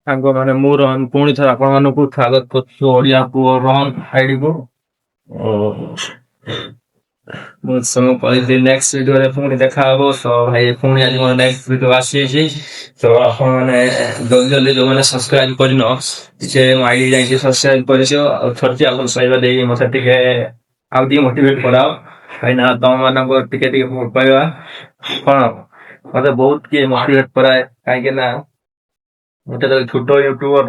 ସାଙ୍ଗମାନେ ମୁଁ ରୋହନ ପୁଣି ଥରେ ଆପଣମାନଙ୍କୁ ସ୍ୱାଗତ କରୁଛୁ ଓଡ଼ିଆ ପୁଅ ରୋହନ ଆଇଡିକୁ। ମୁଁ ସବୁ କହିଥିଲି ନେକ୍ସଟ ଭିଡିଓରେ ପୁଣି ଦେଖା ହବ। ତ ଭାଇ ପୁଣି ଆଜି ମୋର ନେକ୍ସଟ ଭିଡିଓ ଆସିଯାଇଛି। ତ ଆପଣମାନେ ଜଲ୍ଦି ଜଲ୍ଦି ଯୋଉମାନେ ସବସ୍କ୍ରାଇବ କରିନ ଟିକେ ମୋ ଆଇଡି ଯାଇକି ସବସ୍କ୍ରାଇବ କରିଦିଅ ଆଉ ଥରଟି ଆପଣ ପାଇବା ଦେଇ ମତେ ଟିକେ ଆଉ ଟିକେ ମୋଟିଭେଟ କରାଅ। କାହିଁକିନା ତମମାନଙ୍କ ଟିକେ ଟିକେ ଭଲ ପାଇବା କଣ ମତେ ବହୁତ କିଏ ମୋଟିଭେଟ କରାଏ। କାହିଁକି ନା ମୁଁ ଯେତେବେଳେ ଛୋଟ ୟୁଟ୍ୟୁବର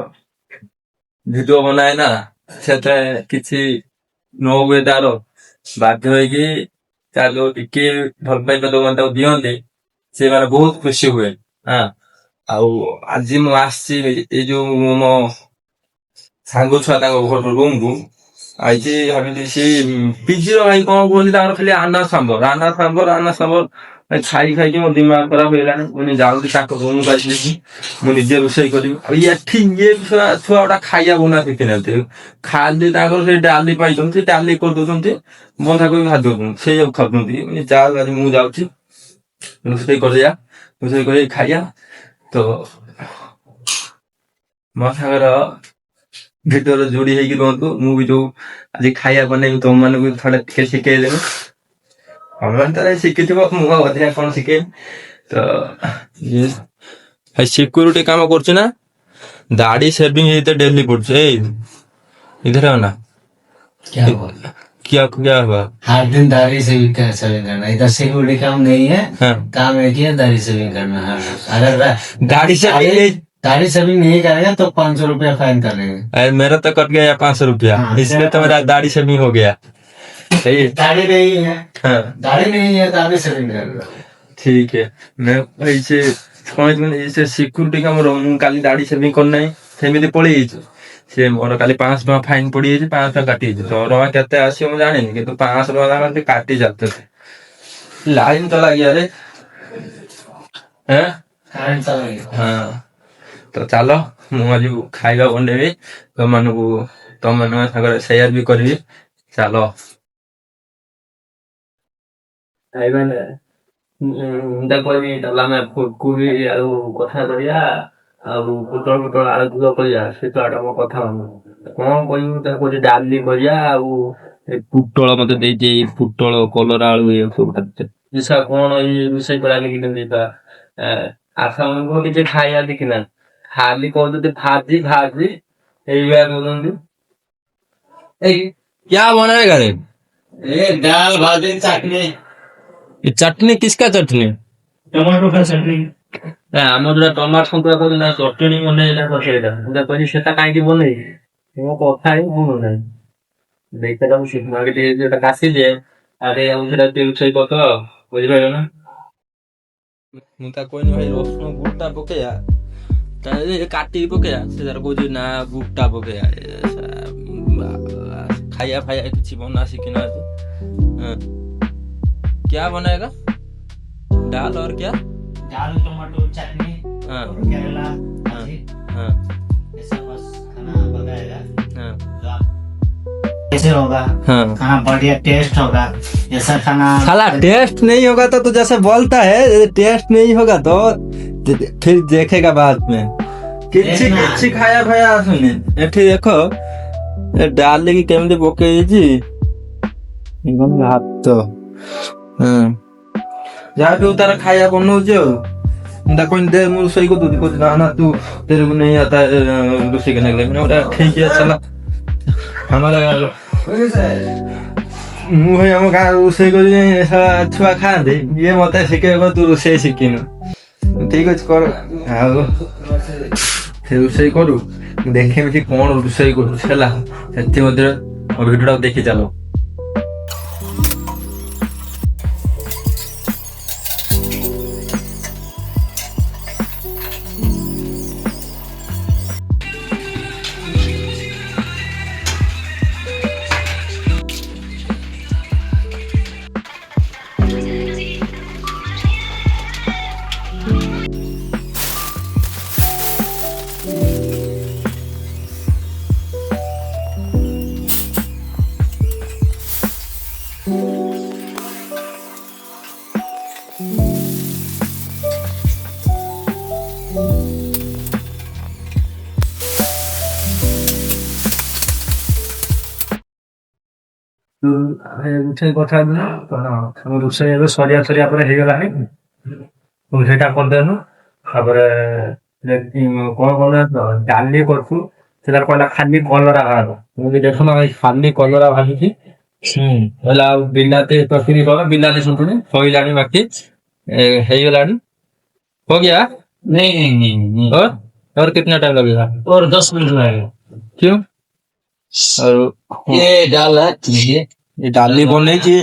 ଭିଡିଓ ବନାଏ ନା ସେଥିରେ କିଛି ନ ହୁଏ ତାର ବାଧ୍ୟ ହେଇକି ତାର ଯୋଉ ଟିକେ ଭଲ ପାଇବା ଯୋଉମାନେ ତାକୁ ଦିଅନ୍ତି ସେମାନେ ବହୁତ ଖୁସି ହୁଏ। ହଁ ଆଉ ଆଜି ମୁଁ ଆସିଛି ଏଇ ଯୋଉ ମୋ ସାଙ୍ଗ ଛୁଆ ତାଙ୍କ ଘର ରୁମକୁ ଆଇଛି ଭାବିଲି ସେ ପିଜିର ଭାଇ କଣ କୁହନ୍ତି ତାଙ୍କର ଖାଲି ଆନା ସାମ୍ବର ଆନା ସାମ୍ବର ଆନା ସାମ୍ବର ଖାଇ ଖାଇକି ମୋ ଦିମାଗ ଖରାପ ହେଇଗଲାଣି। ମୁଁ ଯାଉଛି ତାଙ୍କ ରୁମକୁ ଆସିକି ମୁଁ ନିଜେ ରୋଷେଇ କରିବି। ଆଉ ଏଠି ଇଏ ଛୁଆ ଗୁଡା ଖାଇବା ବନା ଶିଖିନାହାନ୍ତି। ଖାଲି ତାଙ୍କର ସେ ଡାଲି ପାଇଛନ୍ତି ଡାଲି କରିଦଉଛନ୍ତି ବନ୍ଧାକୋବି ଭାଜି ଦଉଛନ୍ତି ସେଇଆକୁ ଖାଉଛନ୍ତି। ମୁଁ ଯାଉଛି ରୋଷେଇ କରିବା ରୋଷେଇ କରି ଖାଇବା। ତ ମୋ ସାଙ୍ଗର ଭିଡିଓରେ ଯୋଡି ହେଇକି ରୁହନ୍ତୁ। ମୁଁ ବି ଯୋଉ ଆଜି ଖାଇବା ବନେଇବି ତମ ମାନଙ୍କୁ ଥରେ ଟିକେ ଶିଖେଇଦେବି। ତମେ ତ ଶିଖିଥିବ ମୁଁ ଆଉ ଅଧିକା କଣ ଶିଖେଇବି। ତ ସିକ୍ୟୁରିଟି କାମ କରୁଛି ନା दाढ़ी शेविंग ही तो डेली पड़ছে এই इधर आओ ना। क्या हुआ? क्या हुआ? हर दिन दाढ़ी शेविंग करना इधर सिक्योरिटी काम नहीं है। हाँ। काम है कि दाढ़ी शेविंग करना है। अगर दाढ़ी शेविंग नहीं करेगा तो 500 रुपया फाइन करेगा। अरे मेरा तो कट गया 500 रुपया। हाँ, इसलिए तो मेरा दाढ़ी शेविंग हो गया। सही है। दाढ़ी नहीं है। हाँ। दाढ़ी नहीं है दाढ़ी शेविंग करेगा। ठीक है मैं ऐसे सिक्यूरिटी काम ମୁଁ କାଲି ଦାଢି ସେଭିଂ କରିନାହିଁ ସେମିତି ପଳେଇ ଯାଇଛି। ସେ ମୋର କାଲି 500 ଟଙ୍କା ଫାଇନ ପଡିଯାଇଛି 500 ଟଙ୍କା କାଟିଯାଇଛି। 100 ଟଙ୍କା କେତେ ଆସିବ ମୁଁ ଜାଣିନି କିନ୍ତୁ 500 ଟଙ୍କା ତାଙ୍କର କାଟି ଚାଲିଛନ୍ତି। ଲାଇନ ତ ଲାଗିବାରେ ହଁ ତ ଚାଲ ମୁଁ ଆଜି ଖାଇବା ବନେଇବି ତମମାନଙ୍କ ସାଙ୍ଗରେ ସେୟାର ବି କରିବି। ଚାଲ ଖାଇବାନେ କହିବି ତାହେଲେ ଆମେ କୁବି ଆଉ କଥା କରିବା ଆଉ ପୋଟଳ ଆଳୁ କରିବା ସେ ତ ମୋ କଥା କଣ କହିବୁ ତାକୁ କହୁଛି ଡାଲି କରିବା ଆଉ ପୁଟଳ ମତେ ଦେଇଛି ପୁଟଳ କଲରା ଆଳୁ ଏ ସବୁ ଦିଶା କଣ ଏଇ ରୋଷେଇ କରା लिखी ଆସାମକୁ କିଛି ଖାଇବା ଦେଖିନା ଖାଲି କହୁଛନ୍ତି ଭାଜି ଭାଜି ଏଇଭଳିଆ କହୁଛନ୍ତି। ଏଇ क्या बनाएगा रे? दाल भाजी चटनी ये चटनी किसका चटनी? टमाटो का चटनी। ଆମର ଯୋଉଟା ଟମାଟୋ ସନ୍ତୁଳା କହୁଛନ୍ତି ନା ଚଟଣି ବନେଇଲା ସେଇଟା କହିଲି ସେଟା କାହିଁକି ବନେଇବି ମୋ କଥା ହିଁ ଶୁଣୁନାହିଁ। ଦେଖା ଯାଉଛି ଟିକେ କାଶି ଦିଏ ଆରେ ସେଟା ଟିକେ ରୋଷେଇ କରିଦବ ଆଉ ବୁଝିପାରିଲ ନା। ମୁଁ ତାକୁ କହିନି ଭାଇ ରସୁଣ ଗୁଟା ପକେଇବା କାଟିକି ପକେଇବା ସେ ତାର କହୁଛି ନା ଗୁଟା ପକେଇବା। ଖାଇବା फाया କିଛି ବନା ଶିଖିନାହାନ୍ତି। क्या बनाएगा? दाल और क्या? दाल टमाटो चटनी और केरला भाजी। ऐसा बस खाना बनाएगा। कैसे होगा? खाना बढ़िया टेस्ट होगा। ऐसा खाना साला टेस्ट नहीं होगा तो जैसे बोलता है टेस्ट नहीं होगा तो फिर देखेगा बाद में। କିଛି ଖାଇବା ଫାଇବା ଆସୁନି। ଏଠି ଦେଖ ଡାଲିକି କେମିତି ପକେଇଛି ଭାତ ଯାହା ବି ତାର ଖାଇବା ବନଉଛି ଆଉ ମୁଁ ତାକୁ ଦେ ମୁଁ ରୋଷେଇ କରିଦଉଛି କହୁଛି ନା ତୁ तेरे को नहीं आता ରୋଷେଇ करने के लिए। मैंने बोला ठीक है चला हमारा ମୁଁ ଭାଇ ଆମ ଗାଁ ରୋଷେଇ କରି ଛୁଆ ଖାଆନ୍ତି ଇଏ ମତେ ଶିଖେଇବ ତୁ ରୋଷେଇ ଶିଖିନୁ। ଠିକ ଅଛି କର ଆଉ ରୋଷେଇ କରୁ ଦେଖେଇବି କଣ ରୋଷେଇ କରୁଛି ହେଲା। ସେଥିମଧ୍ୟରେ ମୋ ଭିଡିଓଟାକୁ ଦେଖି ଚାଲ। ଉଠେଇ କଥା ହେଲୁ ନା ଆମ ରୋଷେଇ ଏବେ ସରିଆ ପରେ ହେଇଗଲାଣି। ସେଇଟା କରିଦେନୁ। ତାପରେ କଣ କଲେ ଡାଲି କରୁଛୁ, ସେଟା କହିଲା ଖାଲି କଲରା ଭାଜ। ମୁଁ ବି ଦେଖୁନ ଭାଇ ଖାଲି କଲରା ଭାଜୁଛି। ହେଲା ଆଉ ବିଲାତି ତରକାରୀ କର, ବିଲାତି ସୁଣ୍ଟୁଣି ସଇଲାଣି ବାକି ହେଇଗଲାଣି। हो गया? नहीं और कितना टाइम लगेगा? और 10 मिनट लगेगा। क्यों? और ये डाल है ये डाली ବନେଇଛି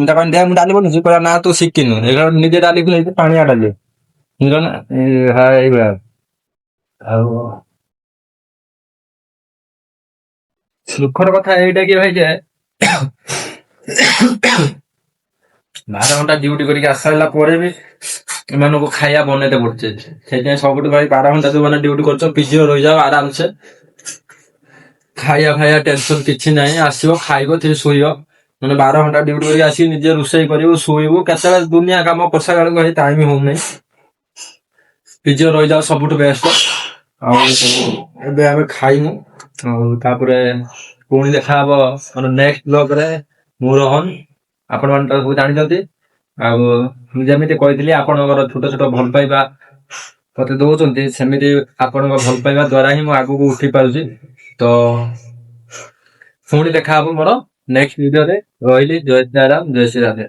ତାକୁ ଦେ ମୁଁ ଡାଲି ବନେଇଛି କହିଲା ନା ତୁ ଶିଖିନୁ ଏଗୁଡ଼ା ନିଜେ ଡାଲି ବନେଇଛି ପାଣିଆ ଡାଲି ନା ଏଇଭଳିଆ ଆଉ ଦୁଃଖର କଥା ଏଇଟା କି ଭାଇ ଯେ 12 ଘଣ୍ଟା ଡ୍ୟୁଟି କରିକି ଆସିଲା ପରେ ବି ଏମାନଙ୍କୁ ଖାଇବା ବନେଇତେ ପଡୁଛି। ସେଇଥିପାଇଁ ସବୁଠୁ ଭାଇ 12 ଘଣ୍ଟା ଯୋଉମାନେ ଡ୍ୟୁଟି କରୁଛ ପିଜିଓ ରହିଯାଅ ଆରାମସେ, ଖାଇବା ଟେନସନ କିଛି ନାହିଁ, ଆସିବ ଖାଇବ ଟିକେ ଶୋଇବ। ମାନେ 12 ଘଣ୍ଟା ଡ୍ୟୁଟି କରିକି ଆସିକି ନିଜେ ରୋଷେଇ କରିବୁ ଶୋଇବୁ, କେତେବେଳେ ଦୁନିଆ କାମ ପଶା ବେଳକୁ ଭାଇ ଟାଇମ ହଉନାହିଁ। ପିଜିଓ ରହିଯାଅ ସବୁଠୁ ବେଷ୍ଟ। ଆଉ ଏବେ ଆମେ ଖାଇମୁ, ଆଉ ତାପରେ ପୁଣି ଦେଖାହବ ମାନେ ନେକ୍ସଟ ବ୍ଲଗରେ। ମୁଁ ରୋହନ, ଆପଣମାନେ ତ ସବୁ ଜାଣିଛନ୍ତି। ଆଉ ମୁଁ ଯେମିତି କହିଥିଲି ଆପଣଙ୍କର ଛୋଟ ଛୋଟ ଭଲ ପାଇବା ମତେ ଦଉଛନ୍ତି, ସେମିତି ଆପଣଙ୍କ ଭଲ ପାଇବା ଦ୍ଵାରା ହିଁ ମୁଁ ଆଗକୁ ଉଠି ପାରୁଛି। ତ ପୁଣି ଦେଖାହବ ମୋର ନେକ୍ସଟ ଭିଡିଓରେ। ରହିଲି, ଜୟ ଶ୍ରୀ ରାମ, ଜୟ ଶ୍ରୀ ରାଧେ।